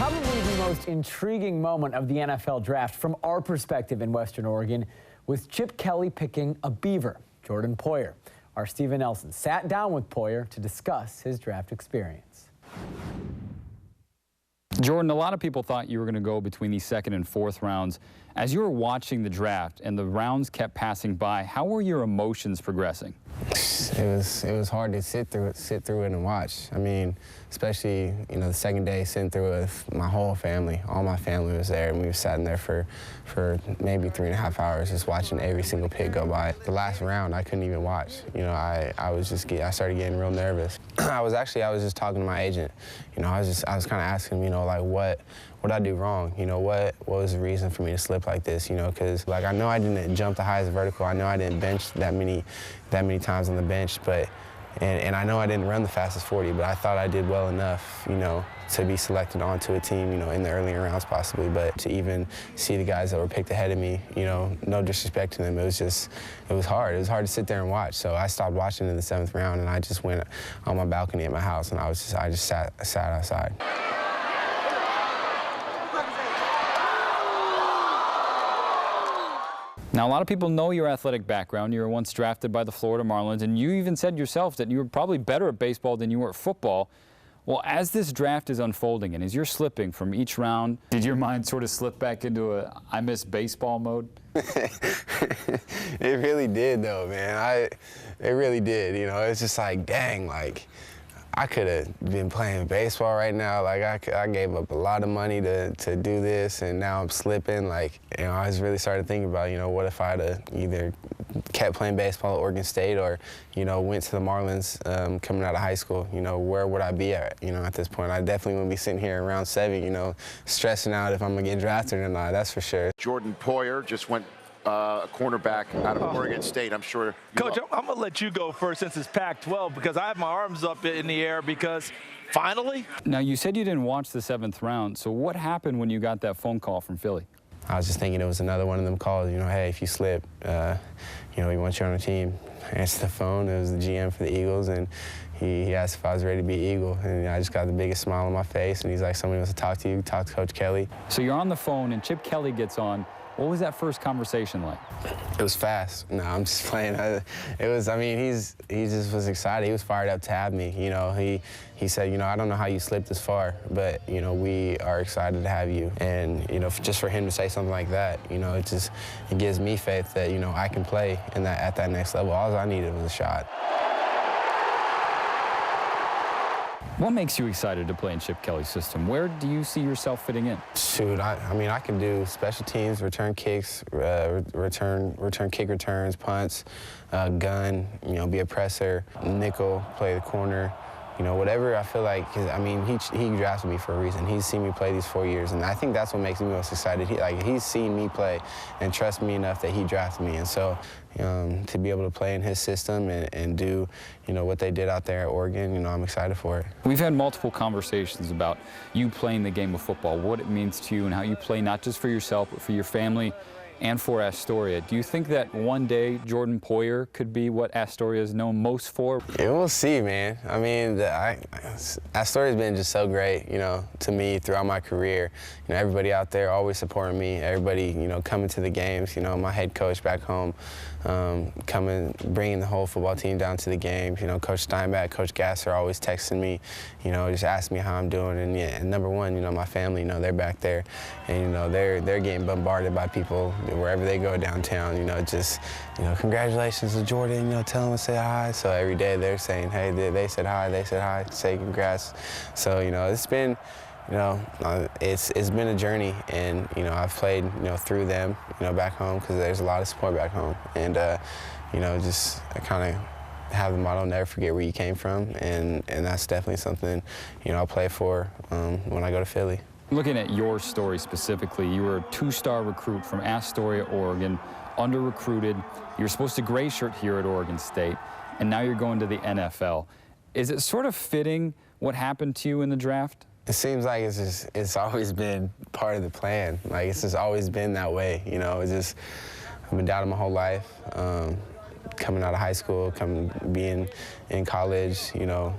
Probably the most intriguing moment of the NFL draft from our perspective in Western Oregon was Chip Kelly picking a Beaver, Jordan Poyer. Our Stephen Nelson sat down with Poyer to discuss his draft experience. Jordan, a lot of people thought you were going to go between the second and fourth rounds. As you were watching the draft and the rounds kept passing by, how were your emotions progressing? It was hard to sit through it and watch. I mean, especially, you know, the second day sitting through it with my whole family. All my family was there, and we were sat in there for maybe 3.5 hours just watching every single pick go by. The last round, I couldn't even watch. You know, I started getting real nervous. I was just talking to my agent. You know, I was kind of asking him, you know, like what I do wrong? You know, what was the reason for me to slip like this? You know, because like I know I didn't jump the highest vertical. I know I didn't bench that many times on the bench, but and I know I didn't run the fastest 40, but I thought I did well enough, you know, to be selected onto a team, you know, in the earlier rounds possibly. But to even see the guys that were picked ahead of me, you know, no disrespect to them, it was hard. It was hard to sit there and watch. So I stopped watching in the 7th round, and I just went on my balcony at my house, and I just sat outside. Now, a lot of people know your athletic background. You were once drafted by the Florida Marlins, and you even said yourself that you were probably better at baseball than you were at football. Well, as this draft is unfolding and as you're slipping from each round, did your mind sort of slip back into a I miss baseball mode? It really did, though, man. It really did. You know, it's just like, dang, like, I could have been playing baseball right now. Like, I gave up a lot of money to do this, and now I'm slipping. Like, you know, I was really started thinking about, you know, what if I'd have either kept playing baseball at Oregon State or, you know, went to the Marlins coming out of high school. You know, where would I be at, you know, at this point? I definitely wouldn't be sitting here in round 7, you know, stressing out if I'm going to get drafted or not, that's for sure. Jordan Poyer just went a cornerback out of Oregon State. I'm sure. Coach, I'm going to let you go first since it's Pac-12 because I have my arms up in the air because finally. Now, you said you didn't watch the 7th round, so what happened when you got that phone call from Philly? I was just thinking it was another one of them calls, you know, hey, if you slip, you know, we want you on the team. I answered the phone. It was the GM for the Eagles, and he asked if I was ready to be Eagle, and I just got the biggest smile on my face, and he's like, somebody wants to talk to you, talk to Coach Kelly. So you're on the phone, and Chip Kelly gets on. What was that first conversation like? It was fast. No, I'm just playing. It was, I mean, he just was excited. He was fired up to have me. You know, he said, you know, I don't know how you slipped this far, but, you know, we are excited to have you. And, you know, just for him to say something like that, you know, it gives me faith that, you know, I can play at that next level. All I needed was a shot. What makes you excited to play in Chip Kelly's system? Where do you see yourself fitting in? Shoot, I mean, I can do special teams, return kicks, return kick returns, punts, gun, you know, be a presser, nickel, play the corner. You know, whatever I feel like, 'cause, I mean, he drafted me for a reason. He's seen me play these 4 years, and I think that's what makes me most excited. He's seen me play and trust me enough that he drafted me. And so to be able to play in his system and do, you know, what they did out there at Oregon, you know, I'm excited for it. We've had multiple conversations about you playing the game of football, what it means to you and how you play not just for yourself, but for your family and for Astoria. Do you think that one day Jordan Poyer could be what Astoria is known most for? Yeah, we'll see, man. I mean, Astoria's been just so great, you know, to me throughout my career. You know, everybody out there always supporting me. Everybody, you know, coming to the games. You know, my head coach back home, bringing the whole football team down to the games. You know, Coach Steinbeck, Coach Gasser always texting me, you know, just asking me how I'm doing. And yeah, and number one, you know, my family, you know, they're back there, and you know, they're getting bombarded by people wherever they go downtown. You know, just, you know, congratulations to Jordan. You know, tell them to say hi. So every day they're saying, hey, they said hi, say congrats. So you know, it's been. You know, it's been a journey, and you know, I've played, you know, through them, you know, back home, because there's a lot of support back home, and you know, just I kind of have the motto, never forget where you came from, and that's definitely something, you know, I'll play for when I go to Philly. Looking at your story specifically, you were a 2-star recruit from Astoria, Oregon, under-recruited. You were supposed to gray shirt here at Oregon State, and now you're going to the NFL. Is it sort of fitting what happened to you in the draft? It seems like it's always been part of the plan. Like, it's just always been that way, you know. It's just, I've been doubting my whole life. Coming out of high school, being in college, you know,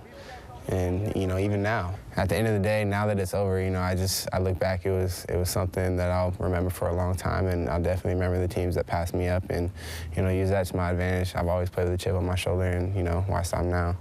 and you know, even now. At the end of the day, now that it's over, you know, I look back, it was something that I'll remember for a long time, and I'll definitely remember the teams that passed me up and, you know, use that to my advantage. I've always played with a chip on my shoulder, and, you know, why stop now?